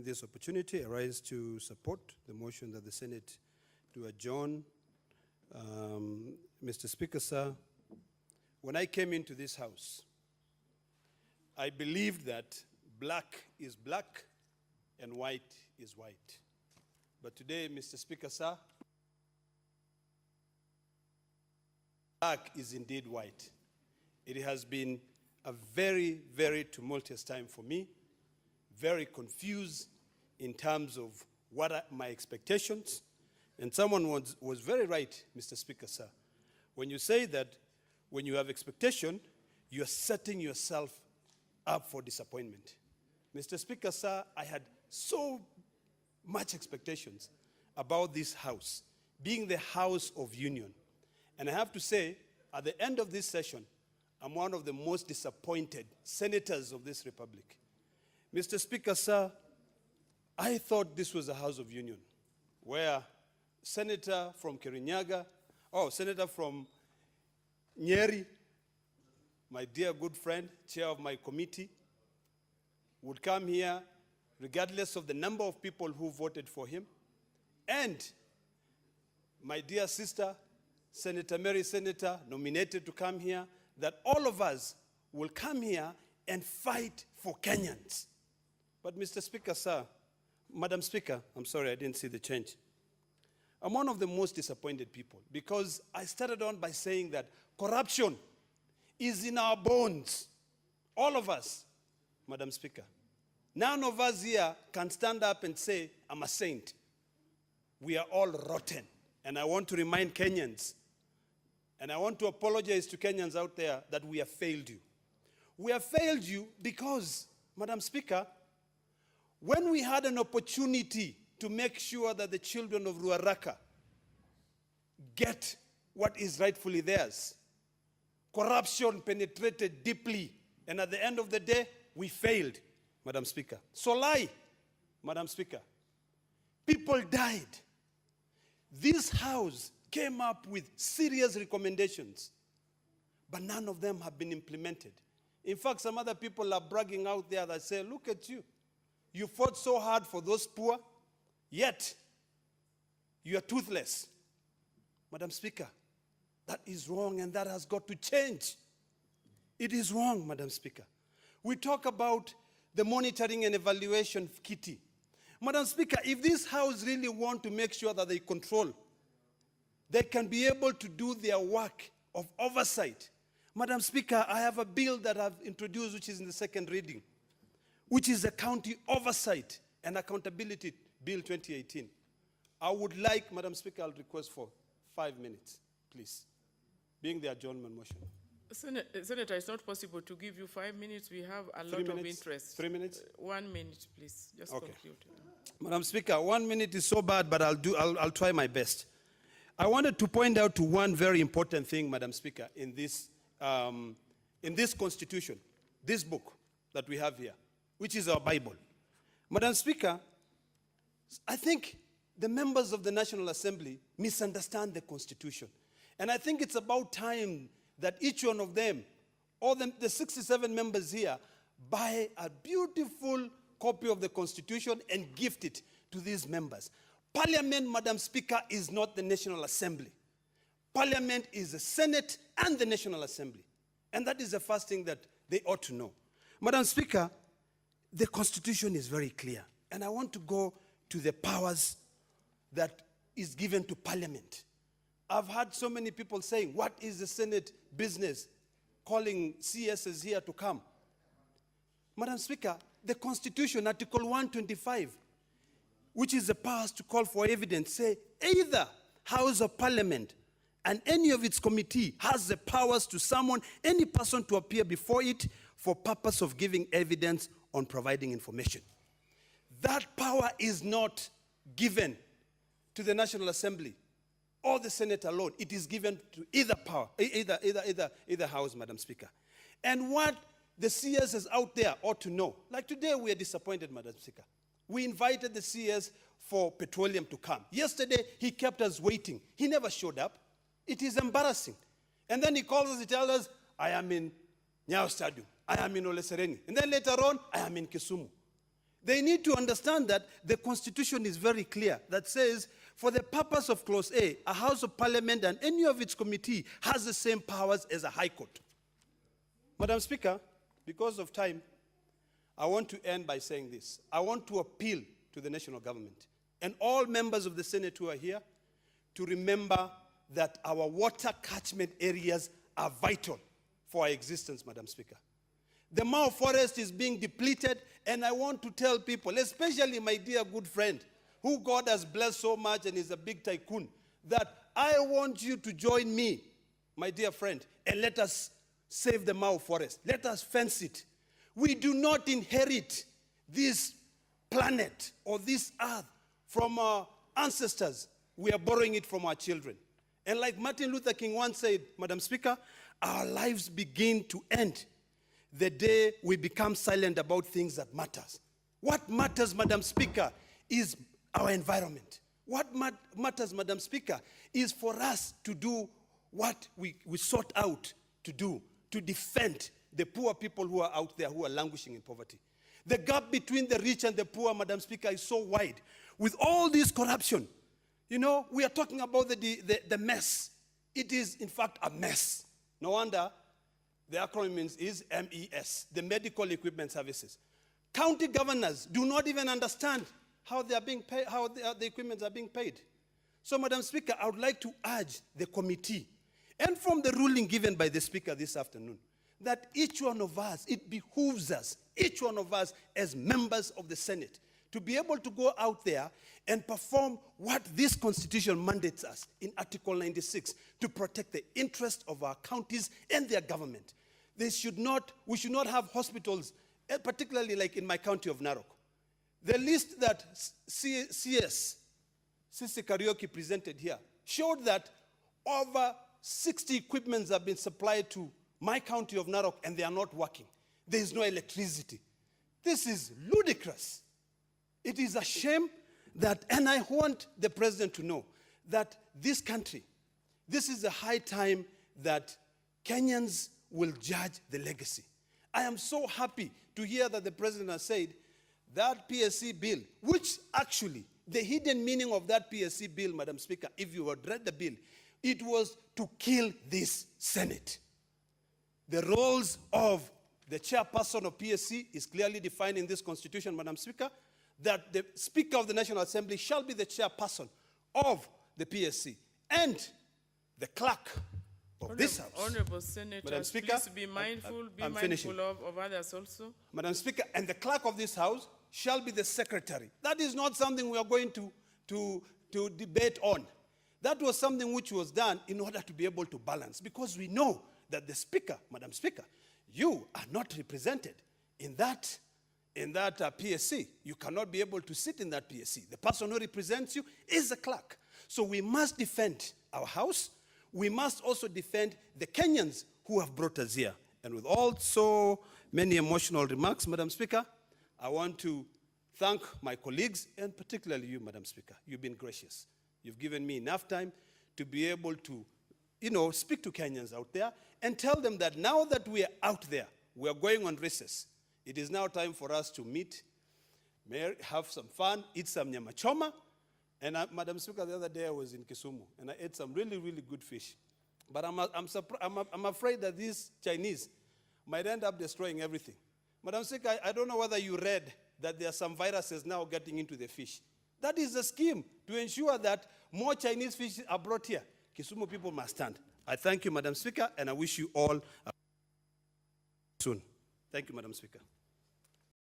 This opportunity, I rise to support the motion that the Senate to adjourn. Mr. Speaker, sir, when I came into this House, I believed that black is black and white is white. But today, Mr. Speaker, sir, black is indeed white. It has been a very, very tumultuous time for me, very confused in terms of what are my expectations. And someone was very right, Mr. Speaker, sir, when you say that when you have expectation, you're setting yourself up for disappointment. Mr. Speaker, sir, I had so much expectations about this House, being the House of Union. And I have to say, at the end of this session, I'm one of the most disappointed senators of this republic. Mr. Speaker, sir, I thought this was a House of Union, where Senator from Kirinyaga, Senator from Nyeri, my dear good friend, chair of my committee, would come here regardless of the number of people who voted for him. And my dear sister, Senator Mary Senator, nominated to come here, that all of us will come here and fight for Kenyans. But Mr. Speaker, sir, Madam Speaker, I'm sorry, I didn't see the change. I'm one of the most disappointed people because I started on by saying that corruption is in our bones. All of us, Madam Speaker. None of us here can stand up and say, I'm a saint. We are all rotten. And I want to remind Kenyans, and I want to apologize to Kenyans out there that we have failed you. We have failed you because, Madam Speaker, when we had an opportunity to make sure that the children of Ruaraka get what is rightfully theirs, corruption penetrated deeply, and at the end of the day, we failed, Madam Speaker. So lie, Madam Speaker. People died. This House came up with serious recommendations, but none of them have been implemented. In fact, some other people are bragging out there that say, look at you. You fought so hard for those poor, yet you are toothless. Madam Speaker, that is wrong and that has got to change. It is wrong, Madam Speaker. We talk about the monitoring and evaluation kitty. Madam Speaker, if this House really want to make sure that they control, they can be able to do their work of oversight. Madam Speaker, I have a bill that I've introduced which is in the second reading, which is the County Oversight and Accountability Bill 2018. I would like, Madam Speaker, I'll request for 5 minutes, please, being the adjournment motion. Senator, it's not possible to give you 5 minutes. We have a lot of interest. 3 minutes? 1 minute, please. Just conclude. Madam Speaker, 1 minute is so bad, but I'll try my best. I wanted to point out to one very important thing, Madam Speaker, in this constitution, this book that we have here, which is our Bible. Madam Speaker, I think the members of the National Assembly misunderstand the Constitution. And I think it's about time that each one of them, all the 67 members here, buy a beautiful copy of the Constitution and gift it to these members. Parliament, Madam Speaker, is not the National Assembly. Parliament is the Senate and the National Assembly. And that is the first thing that they ought to know. Madam Speaker, the Constitution is very clear. And I want to go to the powers that is given to Parliament. I've heard so many people saying, what is the Senate business calling CSs here to come? Madam Speaker, the Constitution, Article 125, which is the powers to call for evidence, say either House of Parliament and any of its committee has the powers to summon any person to appear before it for purpose of giving evidence on providing information. That power is not given to the National Assembly or the Senate alone. It is given to either house, Madam Speaker. And what the CSs out there ought to know, like today we are disappointed, Madam Speaker. We invited the CS for petroleum to come. Yesterday, he kept us waiting. He never showed up. It is embarrassing. And then he calls us, he tells us, I am in Nyao Stadium. I am in Ole Sereni. And then later on, I am in Kisumu. They need to understand that the Constitution is very clear that says, for the purpose of Clause A, a House of Parliament and any of its committee has the same powers as a High Court. Madam Speaker, because of time, I want to end by saying this. I want to appeal to the national government and all members of the Senate who are here to remember that our water catchment areas are vital for our existence, Madam Speaker. The Mao forest is being depleted, and I want to tell people, especially my dear good friend, who God has blessed so much and is a big tycoon, that I want you to join me, my dear friend, and let us save the Mao forest. Let us fence it. We do not inherit this planet or this earth from our ancestors. We are borrowing it from our children. And like Martin Luther King once said, Madam Speaker, our lives begin to end the day we become silent about things that matters. What matters, Madam Speaker, is our environment. What matters, Madam Speaker, is for us to do what we sought out to do, to defend the poor people who are out there who are languishing in poverty. The gap between the rich and the poor, Madam Speaker, is so wide. With all this corruption, you know, we are talking about the mess. It is, in fact, a mess. No wonder the acronym is MES, the Medical Equipment Services. County governors do not even understand how they are being paid, how the equipments are being paid. So, Madam Speaker, I would like to urge the committee, and from the ruling given by the Speaker this afternoon, that each one of us, it behooves us, each one of us as members of the Senate, to be able to go out there and perform what this Constitution mandates us in Article 96, to protect the interests of our counties and their government. We should not have hospitals, particularly like in my county of Narok. The list that CS, Sisi Karaoke, presented here showed that over 60 equipments have been supplied to my county of Narok and they are not working. There is no electricity. This is ludicrous. It is a shame that, and I want the president to know that this country, this is a high time that Kenyans will judge the legacy. I am so happy to hear that the president has said that PSC bill, which actually, the hidden meaning of that PSC bill, Madam Speaker, if you had read the bill, it was to kill this Senate. The roles of the chairperson of PSC is clearly defined in this Constitution, Madam Speaker, that the Speaker of the National Assembly shall be the chairperson of the PSC, and the clerk of this House. Honorable Senator, Madam Speaker, please be mindful, of others also. Madam Speaker, and the clerk of this House shall be the secretary. That is not something we are going to debate on. That was something which was done in order to be able to balance, because we know that the Speaker, Madam Speaker, you are not represented in that PSC. You cannot be able to sit in that PSC. The person who represents you is the clerk. So we must defend our House. We must also defend the Kenyans who have brought us here. And with all so many emotional remarks, Madam Speaker, I want to thank my colleagues, and particularly you, Madam Speaker. You've been gracious. You've given me enough time to be able to, speak to Kenyans out there and tell them that now that we are out there, we are going on recess. It is now time for us to meet, have some fun, eat some nyama choma. And Madam Speaker, the other day I was in Kisumu, and I ate some really, really good fish. But I'm afraid that these Chinese might end up destroying everything. Madam Speaker, I don't know whether you read that there are some viruses now getting into the fish. That is a scheme to ensure that more Chinese fish are brought here. Kisumu people must stand. I thank you, Madam Speaker, and I wish you all soon. Thank you, Madam Speaker.